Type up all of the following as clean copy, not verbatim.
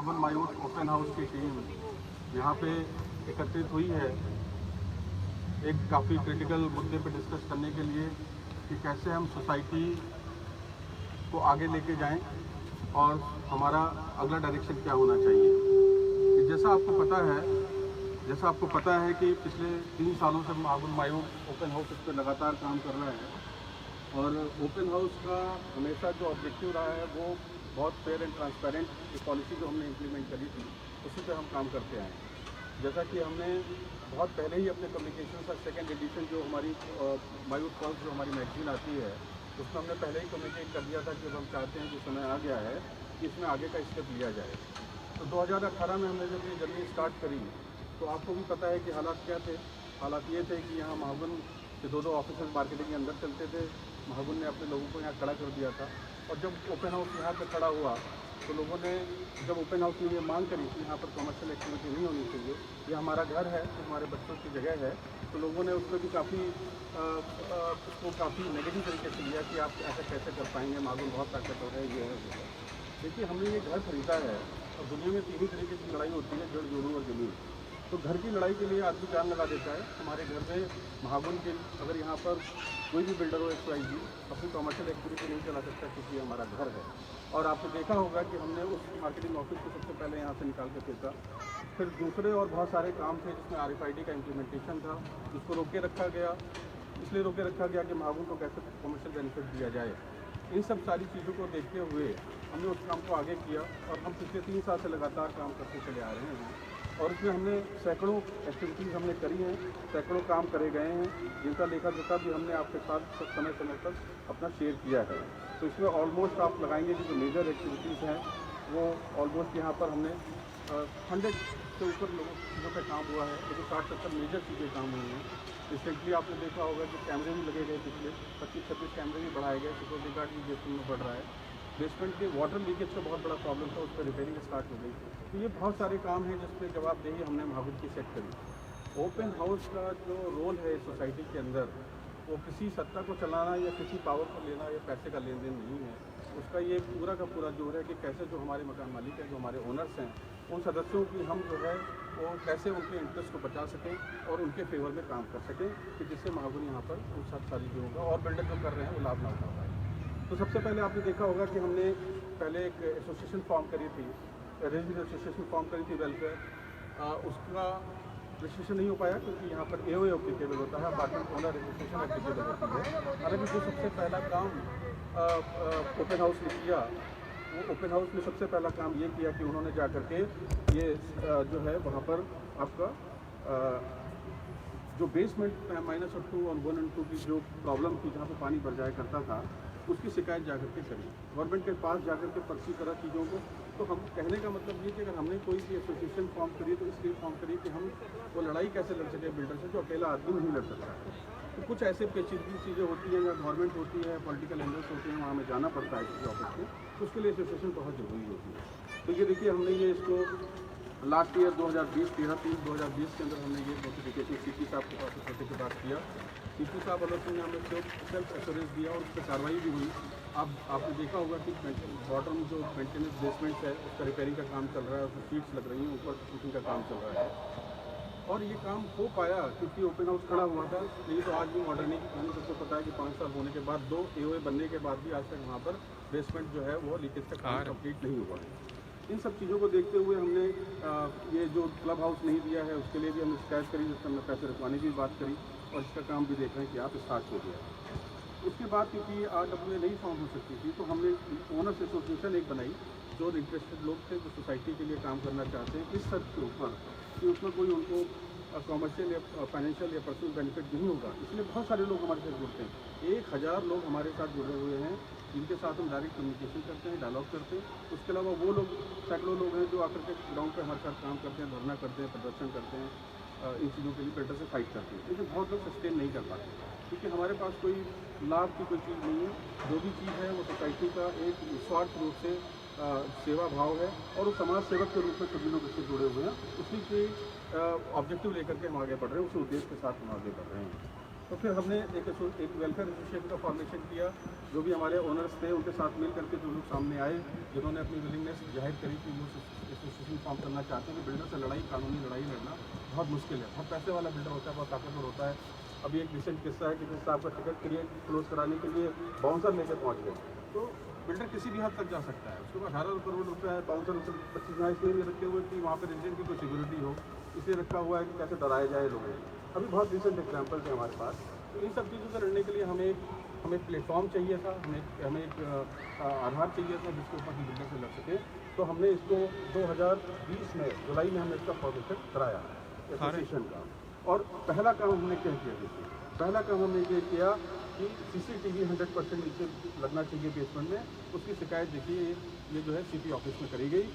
महागुन मायूस open house की team यहाँ पे एकत्रित हुई है एक काफ़ी क्रिटिकल मुद्दे पे डिस्कस करने के लिए कि कैसे हम सोसाइटी को आगे लेके जाएं और हमारा अगला डायरेक्शन क्या होना चाहिए। कि जैसा आपको पता है कि पिछले 3 सालों से महागुन मायूस ओपन हाउस इस पर लगातार काम कर रहा है और ओपन हाउस का हमेशा जो ऑब्जेक्टिव रहा है वो बहुत फेयर एंड ट्रांसपेरेंट एक पॉलिसी जो हमने इम्प्लीमेंट करी थी उसी पर हम काम करते आए हैं। जैसा कि हमने बहुत पहले ही अपने कम्युनिकेशन का सेकेंड एडिशन जो हमारी मायूस पल्स जो हमारी मैगजीन आती है उसमें हमने पहले ही कम्युनिकेट कर दिया था कि हम चाहते हैं कि समय आ गया है कि इसमें आगे का स्टेप लिया जाए। तो 2018 में हमने जब ये जर्नी स्टार्ट करी तो आपको भी पता है कि हालात क्या थे। हालात ये थे कि यहाँ महागुन के 2 ऑफिसर्स मार्केटिंग के अंदर चलते थे। महागुन ने अपने लोगों को यहाँ खड़ा कर दिया था और जब ओपन हाउस यहाँ पर खड़ा हुआ तो लोगों ने जब ओपन हाउस में ये मांग करी कि यहाँ पर कमर्शियल एक्टिविटी नहीं होनी चाहिए, ये हमारा घर है, ये हमारे बच्चों की जगह है, तो लोगों ने उसमें भी उसको काफ़ी नेगेटिव तरीके से लिया कि आप ऐसा कैसे कर पाएंगे, महागुन बहुत ताकतवर है, ये है वो है। देखिए हमने ये घर खरीदा है और दुनिया में 3 ही तरीके की लड़ाई होती है, जड़ जोड़ू और जमीन। तो घर की लड़ाई के लिए आदमी जान लगा देता है। हमारे घर में महागुन के अगर यहाँ पर कोई भी बिल्डर हो XYZ अपनी कमर्शियल एक्टिविटी नहीं चला सकता क्योंकि हमारा घर है। और आपने देखा होगा कि हमने उस मार्केटिंग ऑफिस को सबसे पहले यहाँ से निकाल के फेंका। फिर दूसरे और बहुत सारे काम थे जिसमें RFID का इम्प्लीमेंटेशन था, जिसको रोके रखा गया। इसलिए रोके रखा गया कि महागुन को कैसे कमर्शियल बेनिफिट दिया जाए। इन सब सारी चीज़ों को देखते हुए हमने उस काम को आगे किया और हम पिछले 3 साल से लगातार काम करते चले आ रहे हैं और उसमें हमने सैकड़ों एक्टिविटीज़ हमने करी हैं, सैकड़ों काम करे गए हैं जिनका लेखा जोखा भी हमने आपके साथ समय समय पर अपना शेयर किया है। तो इसमें ऑलमोस्ट आप लगाएंगे कि जो मेजर एक्टिविटीज़ हैं वो ऑलमोस्ट यहाँ पर हमने 100 से ऊपर चीज़ों पर काम हुआ है, लेकिन 60-70 मेजर चीज़ें काम हुई हैं। रिसेंटली आपने देखा होगा कि कैमरे भी लगे गए, पिछले 25-26 कैमरे भी बढ़ाए गए, सिक्योरिटी गार्ड भी बेसमेंट में बढ़ रहा है। बेसमेंट के वाटर लीकेज का बहुत बड़ा प्रॉब्लम था, उस पर रिपेयरिंग स्टार्ट हो गई। तो ये बहुत सारे काम हैं जिस पर जवाबदेही हमने महागुन की सेट करी। ओपन हाउस का जो रोल है सोसाइटी के अंदर वो किसी सत्ता को चलाना या किसी पावर को लेना या पैसे का लेन देन नहीं है। उसका ये पूरा का पूरा जोर है कि कैसे जो हमारे मकान मालिक हैं, जो हमारे ओनर्स हैं, उन सदस्यों की हम जो है वो कैसे उनके इंटरेस्ट को बचा सकें और उनके फेवर में काम कर सकें कि जिससे महागुन यहाँ पर उन सब सारी चीज़ों का और बिल्डर जो कर रहे हैं वो लाभ ना उठा पाए। तो सबसे पहले आपने देखा होगा कि हमने पहले एक एसोसिएशन फॉर्म करी थी, रेजिडेंट एसोसिएशन फॉर्म करी थी वेलफेयर। उसका रजिस्ट्रेशन नहीं हो पाया क्योंकि यहाँ पर AOA एप्लीकेबल होता है, बाकी ओनर रजिस्ट्रेशन एप्लीकेबल होती है। हालांकि जो सबसे पहला काम ओपन हाउस ने किया वो ओपन हाउस ने सबसे पहला काम ये किया कि उन्होंने जा कर के ये जो है वहाँ पर आपका जो बेसमेंट -2 और 1 और 2 की जो प्रॉब्लम थी जहाँ पर पानी भर जाया करता था उसकी शिकायत जाकर के करी गवर्नमेंट के पास जाकर के पर्ची करा चीज़ों को। तो हम कहने का मतलब ये कि अगर हमने कोई भी एसोसिएशन फॉर्म करी तो इसलिए फॉर्म करी कि हम वो लड़ाई कैसे लड़ सके बिल्डर से जो अकेला आदमी नहीं लड़ सकता है। तो कुछ ऐसे पेचीदगी चीज़ें होती हैं या गवर्नमेंट होती है, पॉलिटिकल एंगल्स होते हैं, वहाँ हमें जाना पड़ता है किसी ऑफिस में, तो उसके लिए एसोसिएशन बहुत ज़रूरी होती है। तो ये देखिए हमने ये इसको लास्ट ईयर 2020 के अंदर हमने ये नोटिफिकेशन CP साहब के पास छोटे के पास किया। CP साहब अलग से हमें सेल्फ एश्योरेंस दिया और उस पर कार्रवाई भी हुई। अब आपने देखा होगा कि बॉटम जो मेंटेनेंस बेसमेंट है उसका रिपेयरिंग का काम चल रहा है, उसमें सीट्स लग रही हैं, ऊपर फिटिंग का काम चल रहा है और ये काम हो पाया क्योंकि ओपन हाउस खड़ा हुआ था। नहीं तो आज भी मॉडर्निंग हमें सबको पता है कि 5 साल होने के बाद 2 AOA बनने के बाद भी आज तक वहाँ पर बेसमेंट जो है वो लीकेज का काम कंप्लीट नहीं हुआ है। इन सब चीज़ों को देखते हुए हमने ये जो क्लब हाउस नहीं दिया है उसके लिए भी हमने शिकायत करी, जिससे हमने पैसे रखवाने की बात करी और इसका काम भी देख रहे हैं कि आप स्टार्ट हो गया। उसके बाद क्योंकि RWA नहीं फॉर्म हो सकती थी तो हमने ओनर्स एसोसिएशन एक बनाई जो इंटरेस्टेड लोग थे जो सोसाइटी के लिए काम करना चाहते हैं इस शर्त के ऊपर कि उसमें कोई उनको कॉमर्शियल या फाइनेंशियल या पर्सनल बेनिफिट नहीं होगा। इसलिए बहुत सारे लोग हमारे साथ जुड़ते हैं, 1000 लोग हमारे साथ जुड़े हुए हैं जिनके साथ हम डायरेक्ट कम्युनिकेशन करते हैं, डायलॉग करते हैं। उसके अलावा वो लोग सैकड़ों लोग हैं जो आकर के ग्राउंड पर हमारे साथ काम करते हैं, धरना करते हैं, प्रदर्शन करते हैं, इन चीज़ों के लिए बिल्डर से फाइट करते हैं। लेकिन बहुत लोग सस्टेन नहीं कर पाते क्योंकि हमारे पास कोई लाभ की कोई चीज़ नहीं है। जो भी चीज़ है वो सोसाइटी का एक निस्वार्थ रूप से सेवा भाव है और वो समाज सेवक के रूप में सभी लोग इससे जुड़े हुए हैं। उसी के ऑब्जेक्टिव लेकर के हम आगे बढ़ रहे हैं, उसी उद्देश्य के साथ हम आगे बढ़ रहे हैं। तो फिर हमने एक वेलफेयर एसोसिएशन का फॉर्मेशन किया। जो भी हमारे ओनर्स थे उनके साथ मिल करके जो लोग सामने आए जिन्होंने अपनी विलिंगनेस जाहिर करी कि वो फॉर्म करना चाहते हैं कि बिल्डर से कानूनी लड़ाई लड़ना बहुत मुश्किल है। बहुत पैसे वाला बिल्डर होता है, बहुत ताकतवर होता है। अभी एक रिसेंट किस्सा है कि किसी साहब का टिकट क्लोज कराने के लिए बाउंसर लेकर पहुँच गए। तो बिल्डर किसी भी हद तक जा सकता है। उसके बाद 18 करोड़ रुपये है, बाउंसर 25 इसलिए नहीं रखे हुए कि वहाँ पर रेजिडेंट की कोई सिक्योरिटी हो, इसलिए रखा हुआ है कि कैसे डराया जाए लोगों को। अभी बहुत रिसेंट एग्जाम्पल्स हैं हमारे पास। तो इन सब चीज़ों से लड़ने के लिए हमें प्लेटफॉर्म चाहिए था, हमें एक आधार चाहिए था जिसके ऊपर हम बिल्डर से लड़ सकें। तो हमने इसको 2020 में जुलाई में हमने इसका फॉर्मेशन कराया एसोसिएशन का। और पहला काम हमने क्या किया, देखिए पहला काम हमने ये किया कि CCTV 100% नीचे लगना चाहिए बेसमेंट में। उसकी शिकायत देखिए ये जो है CP ऑफिस में करी गई।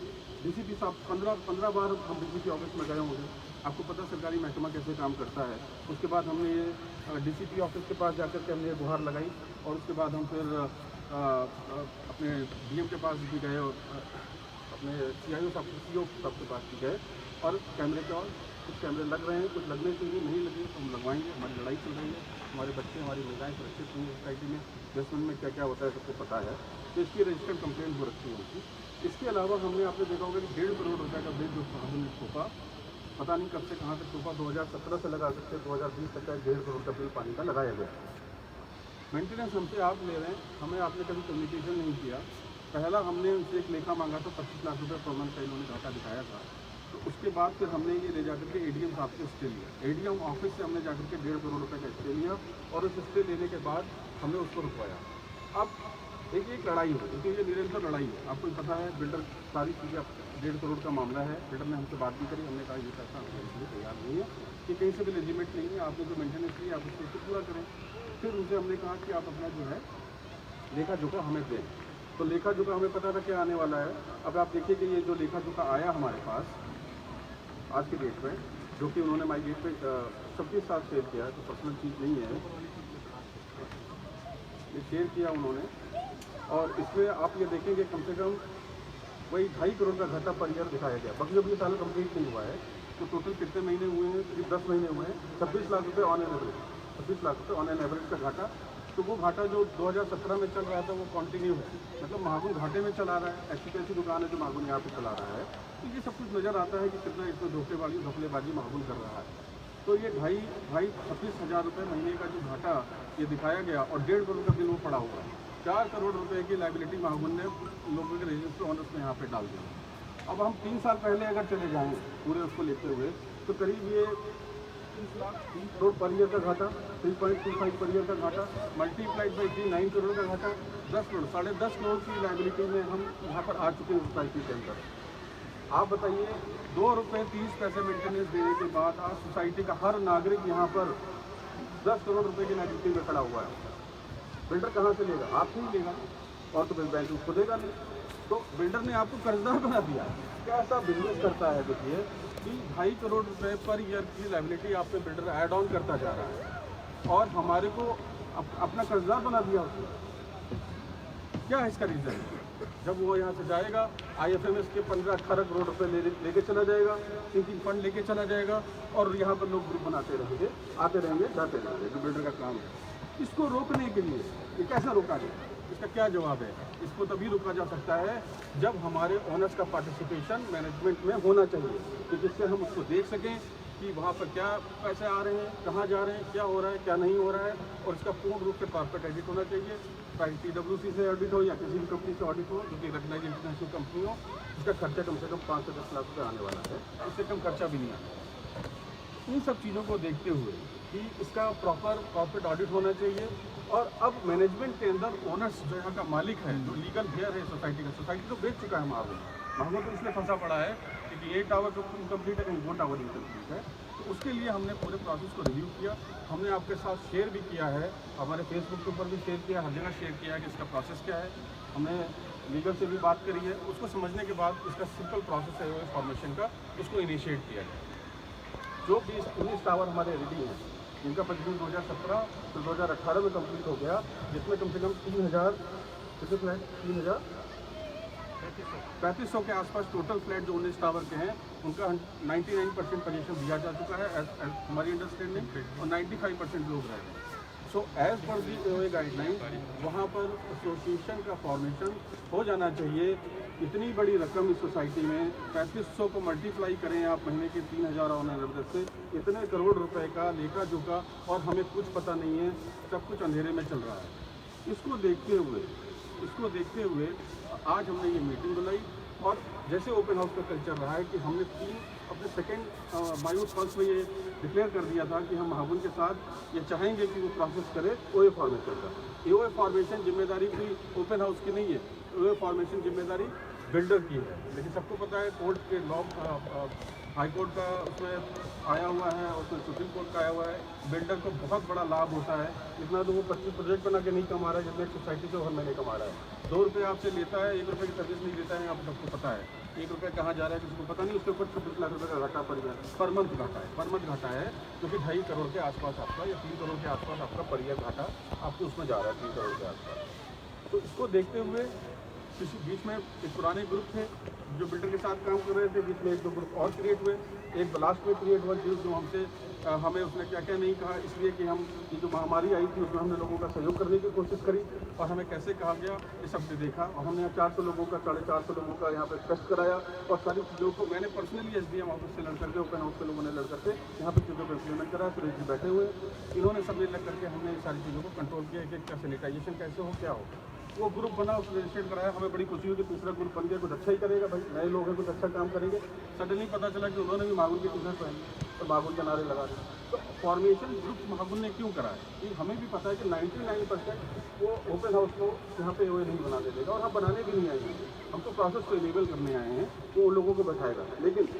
DCP साहब 15 बार हम DCP ऑफिस में गए होंगे। आपको पता सरकारी महकमा कैसे काम करता है। उसके बाद हमने ये DCP ऑफिस के पास जाकर के हमने गुहार लगाई और उसके बाद हम फिर अपने DM के पास भी गए और अपने CIO साहब CO साहब के पास भी गए। और कैमरे का कुछ कैमरे लग रहे हैं, कुछ लगने चाहिए, नहीं लगे तो हम लगवाएंगे। हमारी लड़ाई चल रही है, हमारे बच्चे हमारी महिलाएं सुरक्षित हुई सोसाइटी में। बेसमेंट में क्या क्या होता है सबको पता है। तो इसकी रजिस्टर्ड कंप्लेंट हो रखी है उनकी। इसके अलावा हमने आपने देखा होगा कि 1.5 करोड़ रुपये का बिल जो हमने थोपा, पता नहीं कब से कहाँ तक थोपा, 2017 से लगा सकते 2020 तक का 1.5 करोड़ का बिल पानी का लगाया गया। मेंटेनेंस हमसे आप ले रहे हैं, हमें आपने कभी कम्युनिकेशन नहीं किया। पहला हमने उनसे एक लेखा मांगा था 25 लाख रुपये पर मंथ का इन्होंने घाटा दिखाया था। तो उसके बाद फिर हमने ये ले जाकर के ADM साहब से स्टे लिया। ADM ऑफिस से हमने जाकर के 1.5 करोड़ रुपये का स्टे लिया और उस स्टे लेने के बाद हमने उसको रुकवाया। अब देखिए एक लड़ाई हो, क्योंकि ये निरंतर लड़ाई है। आपको पता है बिल्डर सारी चीज़ें 1.5 करोड़ का मामला है। बिल्डर ने हमसे बात भी करी, हमने कहा ये पैसा हमसे इसलिए तैयार नहीं है कि कहीं से भी लेजिमेट नहीं है, आपने जो मेंटेनेंस की आप उसको पूरा करें। फिर उनसे हमने कहा कि आप अपना जो है लेखा जोखा हमें दें। तो लेखा जोखा हमें पता था क्या आने वाला है। अब आप देखिए कि ये जो लेखा जोखा आया हमारे पास आज के डेट में, जो कि उन्होंने माई गेट पे सबके साथ शेयर किया है, तो पर्सनल चीज़ नहीं है, ये शेयर किया उन्होंने। और इसमें आप ये देखेंगे कम से कम वही 2.5 करोड़ का घाटा पर ईयर दिखाया गया। बाकी जब ये साल कंप्लीट नहीं हुआ है तो टोटल कितने महीने हुए हैं, करीब 10 महीने हुए हैं। 26 लाख रुपये ऑन एन एवरेज, 26 लाख रुपये ऑन एन एवरेज का घाटा। तो वो घाटा जो 2017 में चल रहा था वो कंटिन्यू है, मतलब महागुन घाटे में चला रहा है। ऐसी दुकान है जो महागुन यहाँ पे चला रहा है। तो ये सब कुछ नज़र आता है कि कितना इसमें धोखेबाजी महागुन कर रहा है। तो ये 26 हज़ार रुपये महीने का जो घाटा ये दिखाया गया और 1.5 करोड़ का बिल वो पड़ा हुआ है। 4 करोड़ रुपए की लाइबिलिटी महागुन ने लोगों के रजिस्टर ऑनर्स में यहाँ पे डाल दिया। अब हम 3 साल पहले अगर चले जाएँ पूरे उसको लेते हुए तो करीब ये 30 करोड़ पर ईयर का घाटा, 3.25 पर ईयर का घाटा, मल्टीप्लाइड बाई 3 9 करोड़ का घाटा, 10 करोड़ 10.5 करोड़ की लाइबिलिटी में हम यहाँ पर आ चुके हैं सोसाइटी के अंदर। आप बताइए 2 रुपये 30 पैसे मेंटेनेंस देने के बाद आज सोसाइटी का हर नागरिक यहाँ पर 10 करोड़ रुपये की लाइबिलिटी में खड़ा हुआ है। बिल्डर कहाँ से लेगा? आप नहीं लेगा, और तो फिर बैंक उसको देगा नहीं। तो बिल्डर ने आपको कर्जदार बना दिया। कैसा बिजनेस करता है देखिए कि 2.5 करोड़ रुपए पर ईयर की लाइबिलिटी आप पे बिल्डर ऐड ऑन करता जा रहा है और हमारे को अपना कर्जदार बना दिया उसने। क्या है इसका रीज़न? जब वो यहाँ से जाएगा IFMS के 15-18 करोड़ रुपए लेके चला जाएगा, सिंकिंग फंड लेके चला जाएगा और यहाँ पर लोग ग्रुप बनाते रहेंगे, आते रहेंगे, जाते रहेंगे, जो बिल्डर का काम है। इसको रोकने के लिए ये कैसे रोका जाए, इसका क्या जवाब है? इसको तभी रोका जा सकता है जब हमारे ओनर्स का पार्टिसिपेशन मैनेजमेंट में होना चाहिए, तो जिससे हम उसको देख सकें कि वहाँ पर क्या पैसे आ रहे हैं, कहाँ जा रहे हैं, क्या हो रहा है, क्या नहीं हो रहा है। और इसका पूर्ण रूप से कॉर्पोरेट ऑडिट होना चाहिए, चाहे PwC से ऑडिट हो या किसी भी कंपनी से ऑडिट हो जो कि रिकग्नाइज इंटरनेशनल कंपनी हो। इसका खर्चा कम से कम 5 से 10 लाख रुपये आने वाला है, इससे कम खर्चा भी नहीं आता। इन सब चीज़ों को देखते हुए कि इसका प्रॉपर कॉर्पोरेट ऑडिट होना चाहिए। और अब मैनेजमेंट के अंदर ओनर्स जो यहाँ का मालिक है, जो लीगल हेयर है सोसाइटी का, सोसाइटी तो बेच चुका है महागुन तो इसलिए फंसा पड़ा है क्योंकि ये टावर तो इनकम्प्लीट है, कहीं वो टावर इनकम्प्लीट है। तो उसके लिए हमने पूरे प्रोसेस को रिव्यू किया, हमने आपके साथ शेयर भी किया है, हमारे फेसबुक के ऊपर भी शेयर किया, हर जगह शेयर किया है कि इसका प्रोसेस क्या है। हमने लीगल से भी बात करी है, उसको समझने के बाद इसका सिंपल प्रोसेस है फॉर्मेशन का, उसको इनिशिएट किया गया। जो 19 टावर हमारे रेडी हैं, जिनका पंजीकरण 2017 तो 2018 में कंप्लीट हो गया, जिसमें कम से कम 3,000 कितने फ्लैट 3,3500 के आसपास टोटल फ्लैट जो 19 टावर के हैं उनका 99% पोजीशन दिया जा चुका है एज हमारी अंडरस्टैंडिंग, और 95% लोग रह गए। सो एज पर दी ओए गाइडलाइन वहाँ पर एसोसिएशन का फॉर्मेशन हो जाना चाहिए। इतनी बड़ी रकम इस सोसाइटी में 3500 को मल्टीप्लाई करें आप महीने के 3000 ऑनर से, इतने करोड़ रुपए का लेखा जोखा, और हमें कुछ पता नहीं है, सब कुछ अंधेरे में चल रहा है। इसको देखते हुए आज हमने ये मीटिंग बुलाई, और जैसे ओपन हाउस का कल्चर रहा है कि हमने अपने सेकेंड मायूस फर्स्ट में ये डिक्लेयर कर दिया था कि हम महागुन के साथ ये चाहेंगे कि वो प्रोसेस करे ओए फॉर्मेशन का। ओए फॉर्मेशन जिम्मेदारी कोई ओपन हाउस की नहीं है, ओए फॉर्मेशन जिम्मेदारी बिल्डर की है। लेकिन सबको पता है कोर्ट के लॉ, हाई कोर्ट का उसमें आया हुआ है, उसमें सुप्रीम कोर्ट का आया हुआ है, बिल्डर को बहुत बड़ा लाभ होता है। इतना तो वो 25 प्रोजेक्ट बना के नहीं कमा रहा है जितने सोसाइटी से हर महीने कमा रहा है। 2 रुपये आपसे लेता है, 1 रुपये की सर्विस नहीं देता है, आप सबको पता है। 1 रुपये कहाँ जा रहा है किसी को पता नहीं, उसके ऊपर 26 लाख रुपये का घाटा पड़ गया, पर मंथ घाटा है जो कि 2.5 करोड़ के आसपास आपका, या 3 करोड़ के आसपास आपका पर ईयर घाटा आपके उसमें जा रहा है, 3 करोड़ के आसपास। तो इसको देखते हुए बीच में एक पुराने ग्रुप थे जो बिल्डर के साथ काम कर रहे थे, बीच में 1-2 ग्रुप और क्रिएट हुए। एक ब्लास्ट में क्रिएट हुआ जो हमसे हमें उसने क्या क्या नहीं कहा, इसलिए कि हम ये जो महामारी आई थी उसमें हमने लोगों का सहयोग करने की कोशिश करी, और हमें कैसे कहा गया ये सब ने देखा। और हमने यहाँ 400 लोगों का 450 लोगों का यहाँ पे टेस्ट कराया, और सारी चीज़ों को मैंने पर्सनली SDM ऑफिस से लड़ करके, ओपन हाउस के लोगों ने लड़ करके यहाँ पर चीज़ों को इम्प्लीमेंट करा। सुरेश जी बैठे हुए, इन्होंने सब लग करके हमने सारी चीज़ों को कंट्रोल किया कि क्या सैनिटाइजेशन कैसे हो, क्या हो। वो ग्रुप बना, उसने रजिस्ट्रेट कराया, हमें बड़ी खुशी हुई कि तीसरा ग्रुप बन गया, कुछ अच्छा ही करेगा भाई, नए लोग हैं, कुछ अच्छा काम करेंगे। सडनली पता चला कि उन्होंने भी महागुन की टी-शर्ट पहनी और महागुन के नारे लगा दिए। तो फॉर्मेशन ग्रुप महागुन ने क्यों करा है कि हमें भी पता है कि 99% वो ओपन हाउस को यहाँ पे वो नहीं बनाने देगा, और हम बनाने भी नहीं आएंगे। हम तो प्रोसेस को इनेबल करने आए हैं, वो उन लोगों को बैठाएगा। लेकिन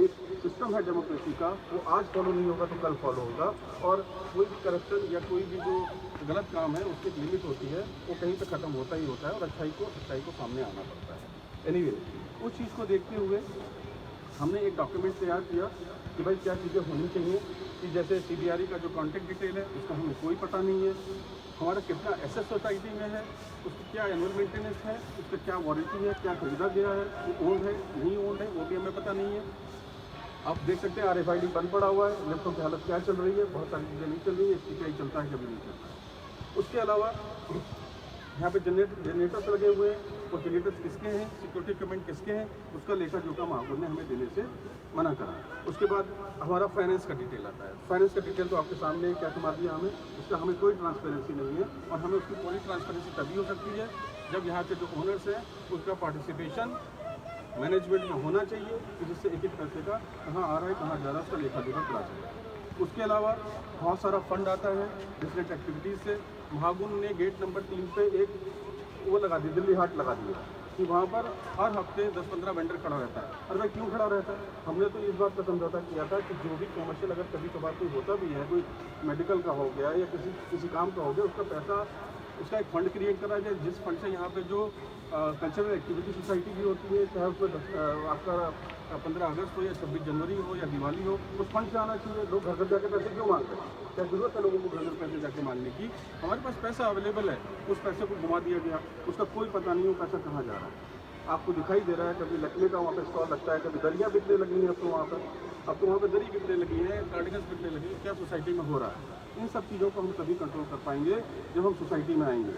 एक सिस्टम है डेमोक्रेसी का, वो आज फॉलो नहीं होगा तो कल फॉलो होगा, और कोई भी करप्शन या कोई भी जो गलत काम है उसकी एक लिमिट होती है, वो कहीं पे ख़त्म होता ही होता है, और सच्चाई को सामने आना पड़ता है। एनीवे, उस चीज़ को देखते हुए हमने एक डॉक्यूमेंट तैयार किया कि भाई क्या चीज़ें होनी चाहिए, कि जैसे CBRE का जो कॉन्टैक्ट डिटेल है उसका हमें कोई पता नहीं है, हमारा कितना एसेट सोसाइटी में है, उसकी क्या एनुअल मेंटेनेंस है, उसका क्या वारंटी है, क्या खरीदा गया है, वो ओन्ड है नहीं ओन्ड है वो भी हमें पता नहीं है। आप देख सकते हैं RFID बंद पड़ा हुआ है, लिफ्टों की हालत क्या चल रही है, बहुत सारी चीज़ें नहीं चल रही है, इसकी क्या चलता है कभी नहीं चलता है। उसके अलावा यहाँ पे जनरेटर्स लगे हुए हैं, वो जनरेटर्स किसके हैं, सिक्योरिटी इक्विपमेंट किसके हैं, उसका लेखा जोखा महागुन ने हमें देने से मना करा। उसके बाद हमारा फाइनेंस का डिटेल आता है। फाइनेंस का डिटेल तो आपके सामने क्या कमा दिया हमें, उसका हमें कोई ट्रांसपेरेंसी नहीं है, और हमें उसकी पूरी ट्रांसपेरेंसी तभी हो सकती है जब यहाँ के जो ओनर्स हैं उसका पार्टिसिपेशन मैनेजमेंट में होना चाहिए, कि जिससे एक पैसे का कहाँ आ रहा है कहाँ जा रहा है उसका लेखा जोखा पड़ा चाहिए। उसके अलावा बहुत सारा फंड आता है डिफरेंट एक्टिविटीज़ से। महागुन ने गेट नंबर 3 पे एक वो लगा दी, दिल्ली हाट लगा दिया, कि वहाँ पर हर हफ्ते 10-15 वेंडर खड़ा रहता है। अरे भाई क्यों खड़ा रहता है, हमने तो इस बात का समझौता किया था कि जो भी कमर्शियल अगर कभी कभार कोई होता भी है, कोई मेडिकल का हो गया या किसी काम का हो गया, उसका पैसा, उसका एक फंड क्रिएट करा जाए, जिस फंड से यहाँ पे जो कल्चरल एक्टिविटी सोसाइटी की होती है, चाहे उसमें आपका 15 अगस्त हो या 26 जनवरी हो या दिवाली हो, उस फंड से आना चाहिए। लोग घर घर जाके पैसे क्यों मांगते हैं, क्या जरूरत है लोगों को घर घर पैसे जाके मांगने की, हमारे पास पैसा अवेलेबल है, उस पैसे को घुमा दिया गया, उसका कोई पता नहीं हो पैसा कहाँ जा रहा है। आपको दिखाई दे रहा है कभी लकड़ी का वहाँ पे स्टॉल लगता है, कभी दरिया बिकने लगी है, अब तो वहाँ पे दरी बिकने लगी है, कार्डिगन्स बिकने लगी है, क्या सोसाइटी में हो रहा है। इन सब चीज़ों को हम तभी कंट्रोल कर पाएंगे जब हम सोसाइटी में आएंगे।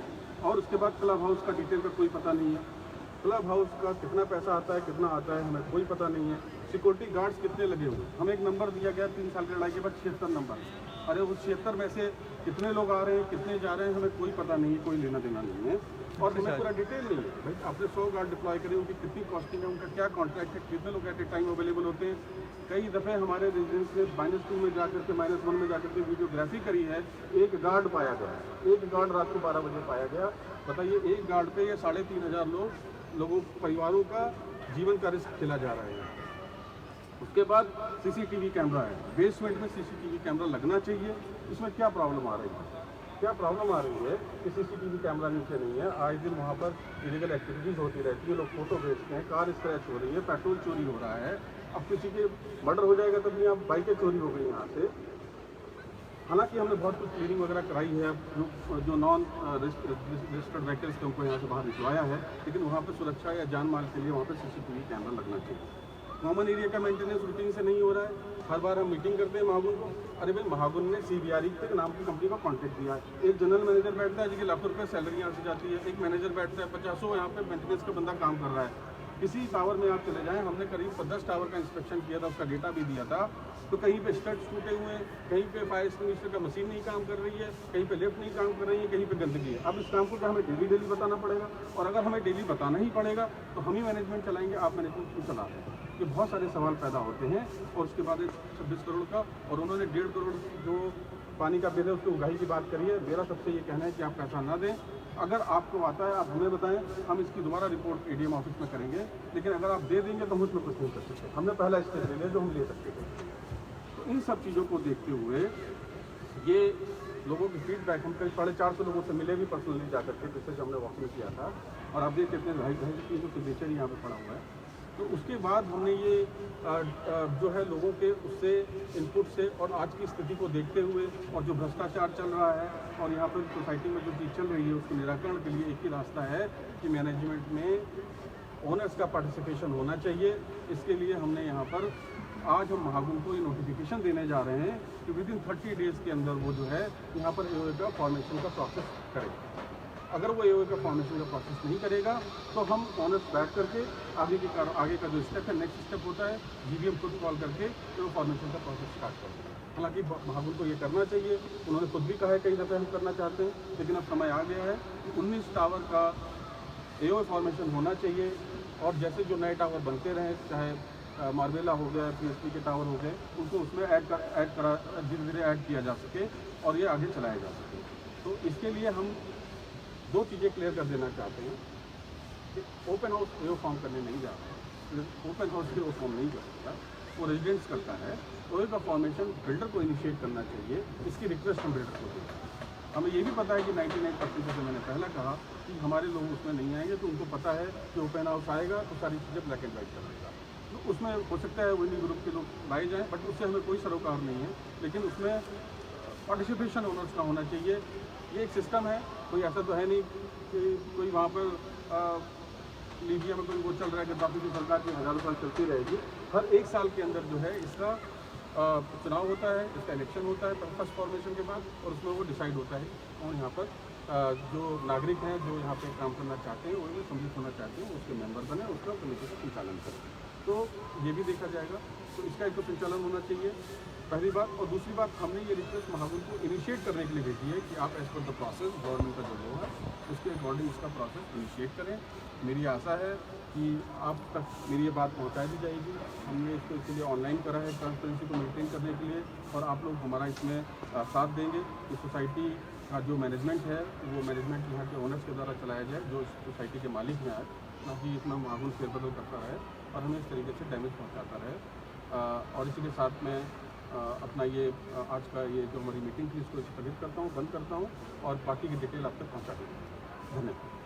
और उसके बाद क्लब हाउस का डिटेल का कोई पता नहीं है, क्लब हाउस का कितना पैसा आता है कितना आता है हमें कोई पता नहीं है। सिक्योरिटी गार्ड्स कितने लगे हुए, हमें एक नंबर दिया गया 3 साल की लड़ाई के बाद 76 नंबर। अरे उस 76 में से कितने लोग आ रहे हैं कितने जा रहे हैं हमें कोई पता नहीं है, कोई लेना देना नहीं है, और हमें पूरा डिटेल नहीं है। भाई आपने 100 गार्ड डिप्लॉय करें, उनकी कितनी कॉस्टिंग है, उनका क्या कॉन्ट्रैक्ट है, कितने लोग एट ए टाइम अवेलेबल होते हैं। कई दफ़े हमारे रेजिडेंस ने -2 में जाकर के -1 में जाकर के वीडियोग्राफी करी है, एक गार्ड पाया गया, एक गार्ड रात को 12 बजे पाया गया। बताइए एक गार्ड पे ये 3500 लोगों परिवारों का जीवन का रिस्क खेला जा रहा है। उसके बाद CCTV कैमरा है, बेसमेंट में CCTV कैमरा लगना चाहिए। इसमें क्या प्रॉब्लम आ रही है, क्या प्रॉब्लम आ रही है कि CCTV कैमरा नीचे नहीं है। आए दिन वहाँ पर इलीगल एक्टिविटीज़ होती रहती है, लोग फोटो भेजते हैं, कार स्क्रैच हो रही है, पेट्रोल चोरी हो रहा है। अब किसी के मर्डर हो जाएगा तभी आप बाइकें चोरी हो गई यहाँ से। हालांकि हमने बहुत कुछ क्लीनिंग वगैरह कराई है, जो नॉन रजिस्टर्ड व्हीकल्स थे उनको यहाँ से बाहर निकलवाया है, लेकिन वहाँ पर सुरक्षा या जान माल के लिए वहाँ पर CCTV कैमरा लगना चाहिए। कॉमन एरिया का मेंटेनेंस रूटीन से नहीं हो रहा है। हर बार हम मीटिंग करते हैं महागुन को, अरे भाई महागुन ने CBRE के नाम की कंपनी को कॉन्ट्रैक्ट दिया है। एक जनरल मैनेजर बैठता है जिसकी लाखों रुपये सैलरी यहाँ से जाती है, एक मैनेजर बैठता है 50 यहाँ पे मेंटेनेंस का बंदा काम कर रहा है। किसी टावर में आप चले जाएं, हमने करीब 10 टावर का इंस्पेक्शन किया था, उसका डेटा भी दिया था। तो कहीं पे स्टड्स टूटे हुए हैं, कहीं पे फायर एक्सटिंग्विशर का मशीन नहीं काम कर रही है, कहीं पे लिफ्ट नहीं काम कर रही है, कहीं पे गंदगी है। अब इस काम को क्या हमें डेली बताना पड़ेगा? और अगर हमें डेली बताना ही पड़ेगा तो हम ही मैनेजमेंट चलाएंगे, आप मैनेजमेंट क्यों चला रहे हैं? ये बहुत सारे सवाल पैदा होते हैं। और उसके बाद 26 करोड़ का, और उन्होंने 1.5 करोड़ जो पानी का बिल है उसकी उगाही की बात करी है। मेरा सबसे ये कहना है कि आप पैसा ना दें। अगर आपको आता है आप हमें बताएं, हम इसकी दोबारा रिपोर्ट ADM ऑफिस में करेंगे। लेकिन अगर आप दे देंगे तो हम उसमें कुछ नहीं कर सकते। हमने पहला स्टेप ले लिया जो हम ले सकते थे। तो इन सब चीज़ों को देखते हुए ये लोगों की फीडबैक, हम करीब 450 लोगों से मिले भी पर्सनली जाकर के, जिससे हमने वॉकिंग किया था। और आप देख कितने 250 सिग्नेचर यहाँ पे पड़ा हुआ है। तो उसके बाद हमने ये जो है लोगों के उससे इनपुट से और आज की स्थिति को देखते हुए और जो भ्रष्टाचार चल रहा है और यहाँ पर सोसाइटी में जो चीज़ चल रही है उसके निराकरण के लिए एक ही रास्ता है कि मैनेजमेंट में ओनर्स का पार्टिसिपेशन होना चाहिए। इसके लिए हमने यहाँ पर आज हम महागुन को ये नोटिफिकेशन देने जा रहे हैं कि विदिन 30 डेज़ के अंदर वो जो है यहाँ पर AOA का फॉर्मेशन का प्रोसेस करेगा। अगर वो AOA का फॉर्मेशन का प्रोसेस नहीं करेगा तो हम ऑनर्स बैठ करके आगे का जो स्टेप है, नेक्स्ट स्टेप होता है GBM खुद कॉल करके तो वो फॉर्मेशन का प्रोसेस स्टार्ट कर देंगे। हालांकि महागुन को ये करना चाहिए, उन्होंने खुद भी कहा है कई दफ़े हम करना चाहते हैं, लेकिन अब समय आ गया है कि 19 टावर का AOA फॉर्मेशन होना चाहिए। और जैसे जो नए टावर बनते रहें, चाहे मार्बेला हो गया, PSP के टावर हो गए, उनको उसमें धीरे धीरे ऐड किया जा सके और ये आगे चलाया जा सके। तो इसके लिए हम 2 चीज़ें क्लियर कर देना चाहते हैं कि ओपन हाउस AO फॉर्म करने नहीं जा रहे हैं। ओपन हाउस AO फॉर्म नहीं कर सकता, वो रेजिडेंट्स करता है। AOA का फॉर्मेशन बिल्डर को इनिशिएट करना चाहिए, इसकी रिक्वेस्ट हम बिल्डर को देंगे। हमें ये भी पता है कि 99% जैसे मैंने पहला कहा कि हमारे लोग उसमें नहीं आएंगे, तो उनको पता है कि ओपन हाउस आएगा तो सारी चीज़ें ब्लैक एंड वाइट करेगा। तो उसमें हो सकता है विनिंग ग्रुप के लोग लाए जाएँ, बट उससे हमें कोई सरोकार नहीं है। लेकिन उसमें पार्टिसिपेशन ओनर्स का होना चाहिए। ये एक सिस्टम है, कोई ऐसा तो है नहीं कि कोई वहाँ पर लीबिया में कोई वो चल रहा है कि गद्दाफी की सरकार की हज़ारों साल चलती रहेगी। हर 1 साल के अंदर जो है इसका चुनाव होता है, इसका इलेक्शन होता है फर्स्ट फॉर्मेशन के बाद, और उसमें वो डिसाइड होता है और यहाँ पर जो नागरिक हैं जो यहाँ पे काम करना चाहते हैं, वो सम्मिलित होना चाहते हैं, उसके मेंबर बने, उसका कमेटी का संचालन करें। तो ये भी देखा जाएगा। तो इसका एक तो संचालन होना चाहिए, पहली बात। और दूसरी बात, हमने ये रिक्वेस्ट महागुन को इनिशिएट करने के लिए भेजी है कि आप as per the process government का जो लॉ है उसके अकॉर्डिंग इसका प्रोसेस इनिशिएट करें। मेरी आशा है कि आप तक मेरी ये बात पहुँचाई भी जाएगी। हमने इसको इसलिए ऑनलाइन करा है ट्रांसपेरेंसी को मेंटेन करने के लिए, और आप लोग हमारा इसमें साथ देंगे कि सोसाइटी का जो मैनेजमेंट है वो मैनेजमेंट यहाँ के ओनर्स के द्वारा चलाया जाए, जो इस सोसाइटी के मालिक हैं आज, ना कि इसमें महागुन फेरबदल करता रहे और हमें इस तरीके से डैमेज पहुँचाता रहे। और इसी के साथ में अपना ये आज का ये जो हमारी मीटिंग थी इसको स्थगित करता हूँ, बंद करता हूँ, और बाकी की डिटेल आप तक पहुँचा दूँगा। धन्यवाद।